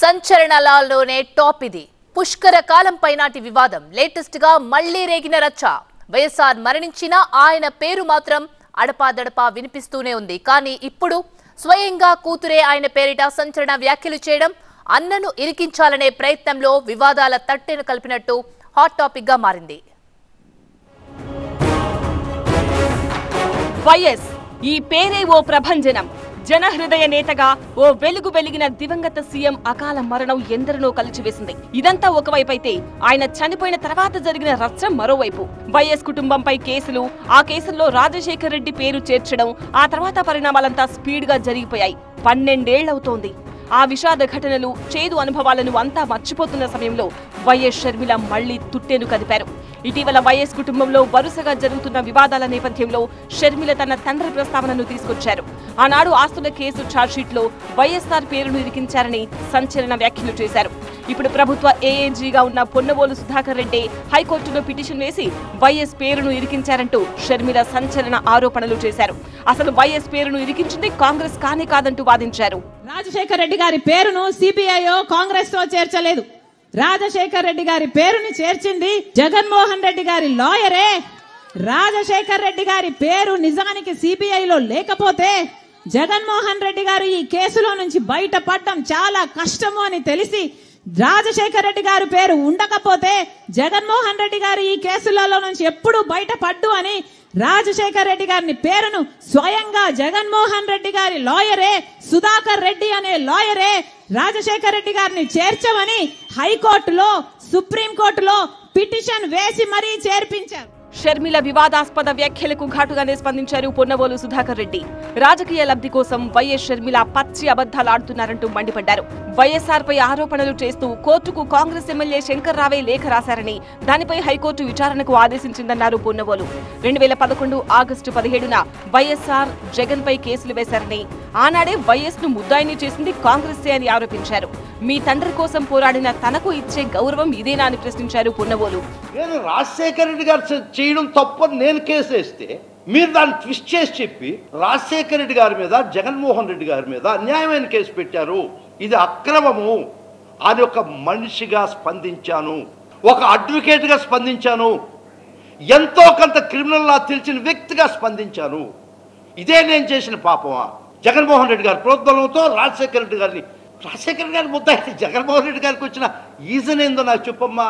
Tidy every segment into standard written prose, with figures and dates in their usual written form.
సంచలనాలలోనే top ఇది. పుష్కర కాలంపై నాటి వివాదం లేటెస్ట్ గా మళ్లీ రేగిన రచ్చ. వైఎస్ఆర్ మరణించిన ఆయన పేరు మాత్రం అడపాదడపా వినిపిస్తూనే ఉంది. కానీ ఇప్పుడు స్వయంగా కూతురే ఆయన పేరిట సంచలన వ్యాఖ్యలు చేయడం, అన్నను ఇరికించాలనే ప్రయత్నంలో వివాదాల తట్టెను కలిపినట్టు హాట్ టాపిక్ గా మారింది. వైఎస్ ఈ పేరే ఓ ప్రభంజనం. జనహృదయ నేతగా ఓ వెలుగు వెలిగిన దివంగత సీఎం అకాల మరణం ఎందరినో కలిచివేసింది. ఇదంతా ఒకవైపైతే ఆయన చనిపోయిన తర్వాత జరిగిన రచ్చ మరోవైపు. వైఎస్ కుటుంబంపై కేసులు, ఆ కేసుల్లో రాజశేఖర్ రెడ్డి పేరు చేర్చడం, ఆ తర్వాత పరిణామాలంతా స్పీడ్ గా జరిగిపోయాయి. 12 ఏళ్లవుతోంది. ఆ విషాద ఘటనలు, చేదు అనుభవాలను అంతా మర్చిపోతున్న సమయంలో వైఎస్ షర్మిల మళ్లీ తుట్టెను కదిపారు. ఇటీవల వైఎస్ కుటుంబంలో వరుసగా జరుగుతున్న వివాదాల నేపథ్యంలో షర్మిల తన తండ్రి ప్రస్తావనను తీసుకొచ్చారు. ఆనాడు ఆస్తుల కేసు ఛార్జ్షీట్లో వైఎస్ఆర్ పేరును ఇరికించారని సంచలన వ్యాఖ్యలు చేశారు. ఇప్పుడు ప్రభుత్వ ఏఏజీగా ఉన్న పొన్నవోలు సుధాకర్ రెడ్డి హైకోర్టులో పిటిషన్ వేసి వైఎస్ పేరును ఇరికించారంటూ షర్మిల సంచలన ఆరోపణలు చేశారు. అసలు వైఎస్ పేరును ఇరికించింది కాంగ్రెస్ కానే కాదంటూ వాదించారు. రాజశేఖర్ రెడ్డి గారి పేరును సిబిఐయో కాంగ్రెస్ తో చేర్చలేదు. రాజశేఖర్ రెడ్డి గారి పేరుని చేర్చింది జగన్మోహన్ రెడ్డి గారి లాయరే. రాజశేఖర్ రెడ్డి గారి పేరు నిజానికి సిబిఐలో లేకపోతే జగన్మోహన్ రెడ్డి గారు ఈ కేసులో నుంచి బయటపడడం చాలా కష్టము అని తెలిసి, రాజశేఖర్ రెడ్డి గారి పేరు ఉండకపోతే జగన్మోహన్ రెడ్డి గారు ఈ కేసులలో నుంచి ఎప్పుడు బయటపడ్డు అని రాజశేఖర్ రెడ్డి గారిని పేరును స్వయంగా జగన్మోహన్ రెడ్డి గారి లాయరే, సుధాకర్ రెడ్డి అనే లాయరే రాజశేఖర్ రెడ్డి గారిని చేర్చమని హైకోర్టులో, సుప్రీంకోర్టులో పిటిషన్ వేసి మరీ చేర్పించారు. షర్మిల వివాదాస్పద వ్యాఖ్యలకు ఘాటుగానే స్పందించారు పొన్నవోలు సుధాకర్ రెడ్డి. రాజకీయ లబ్ధి కోసం వైఎస్ షర్మిల పచ్చి అబద్ధాలాడుతున్నారంటూ మండిపడ్డారు. వైఎస్ఆర్ పై ఆరోపణలు చేస్తూ కోర్టుకు కాంగ్రెస్ ఎమ్మెల్యే శంకర్ రావే లేఖ రాశారని, దానిపై హైకోర్టు విచారణకు ఆదేశించిందన్నారు పొన్నవోలు. 2011 ఆగస్టు 17న వైఎస్ఆర్ జగన్ పై కేసులు వేశారని, ఆనాడే వైఎస్ ను ముద్దాయిని చేసింది కాంగ్రెసే అని ఆరోపించారు. మీ తండ్రి కోసం పోరాడిన తనకు ఇచ్చే గౌరవం ఇదేనా అని ప్రశ్నించారు పొన్నవోలు. నేను రాజశేఖర రెడ్డి గారు చేయడం తప్పని నేను కేసు వేస్తే మీరు దాన్ని ట్విస్ట్ చేసి చెప్పి రాజశేఖర రెడ్డి గారి మీద, జగన్మోహన్ రెడ్డి గారి మీద అన్యాయమైన కేసు పెట్టారు, ఇది అక్రమము అని ఒక మనిషిగా స్పందించాను, ఒక అడ్వకేట్గా స్పందించాను, ఎంతో కొంత క్రిమినల్ లా తెలిసిన వ్యక్తిగా స్పందించాను. ఇదే నేను చేసిన పాపమా? జగన్మోహన్ రెడ్డి గారి ప్రోద్బలంతో రాజశేఖర రెడ్డి గారి ముద్ద అయితే జగన్మోహన్ రెడ్డి గారికి వచ్చిన ఈజన్ ఏందో నాకు చెప్పమ్మా.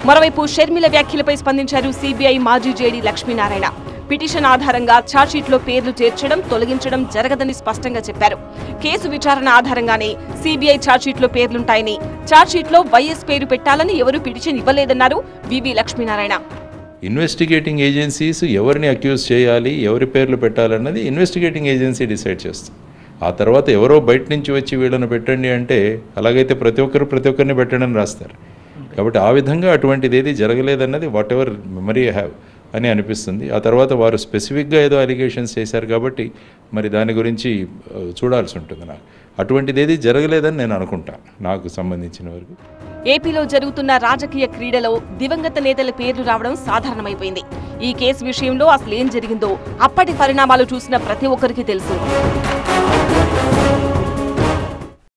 మరోవైపు షర్మిల వ్యాఖ్యలపై స్పందించారు సిబిఐ మాజీ జేడీ లక్ష్మీనారాయణ. పిటిషన్ ఆధారంగా ఛార్జ్షీట్లో పేర్లు చేర్చడం, తొలగించడం జరగదని స్పష్టంగా చెప్పారు. కేసు విచారణ ఆధారంగానే సిబిఐ ఛార్జ్షీట్లో పేర్లుంటాయని, ఛార్జ్షీట్లో వైఎస్ పేరు పెట్టాలని ఎవరూ పిటిషన్ ఇవ్వలేదన్నారు వివి లక్ష్మీనారాయణ. ఇన్వెస్టిగేటింగ్ ఏజెన్సీస్ ఎవరిని అక్యూజ్ చేయాలి, ఎవరి పేర్లు పెట్టాలన్నది ఇన్వెస్టిగేటింగ్ ఏజెన్సీ డిసైడ్ చేస్తుంది. ఆ తర్వాత ఎవరో బయట నుంచి వచ్చి వీళ్ళని పెట్టండి అంటే, అలాగైతే ప్రతి ఒక్కరిని పెట్టండి అని రాస్తారు. కాబట్టి ఆ విధంగా అటువంటిది ఏది జరగలేదన్నది వాట్ ఎవర్ మెమరీ హ్యావ్ అని అనిపిస్తుంది. ఆ తర్వాత వారు స్పెసిఫిక్గా ఏదో అలిగేషన్స్ చేశారు కాబట్టి మరి దాని గురించి చూడాల్సి ఉంటుంది. నాకు అటువంటిది ఏది జరగలేదని నేను అనుకుంటాను, నాకు సంబంధించిన వరకు. ఏపీలో జరుగుతున్న రాజకీయ క్రీడలో దివంగత నేతల పేర్లు రావడం సాధారణమైపోయింది. ఈ కేసు విషయంలో అసలేం జరిగిందో అప్పటి పరిణామాలు చూసిన ప్రతి ఒక్కరికి తెలుసు.